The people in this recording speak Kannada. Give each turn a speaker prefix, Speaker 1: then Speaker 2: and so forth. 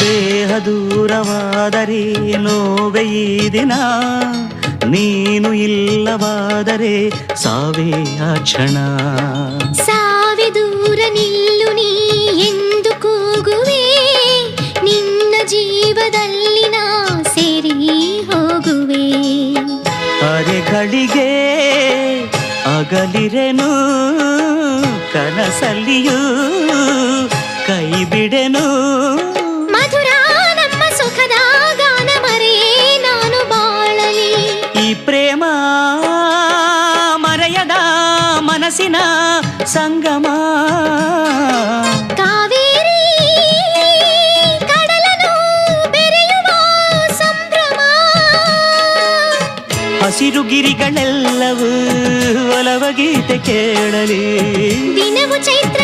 Speaker 1: ದೇಹ ದೂರವಾದರೆ ನೋವೆ ಈ ದಿನ, ನೀನು ಇಲ್ಲವಾದರೆ ಸಾವೇ ಆ ಕ್ಷಣ.
Speaker 2: ಸಾವೆ ದೂರ ನಿಲ್ಲು ನೀ ಎಂದು ಕೂಗುವೆ, ನಿನ್ನ ಜೀವದಲ್ಲಿ ನಾ ಸೇರಿ ಹೋಗುವೆ.
Speaker 1: ಅರೆಗಳಿಗೆ ಅಗಲಿರೆನು, ಕನಸಲ್ಲಿಯೂ ಕೈ ಬಿಡೆನು.
Speaker 2: ಮಧುರ ನಮ್ಮ ಸುಖದ ಗಾನ ಮರೆಯೇ ನಾನು ಬಾಳಲಿ.
Speaker 1: ಈ ಪ್ರೇಮ ಮರೆಯದ ಮನಸ್ಸಿನ ಸಂಗಮ.
Speaker 2: ಕಾವೇರಿ ಕಡಲನು ಬೆರೆಯುವ ಸಂಭ್ರಮ.
Speaker 1: ಹಸಿರು ಗಿರಿಗಳೆಲ್ಲವೂ ಒಲವ ಗೀತೆ ಕೇಳಲಿ.
Speaker 2: ದಿನವು ಚೈತ್ರ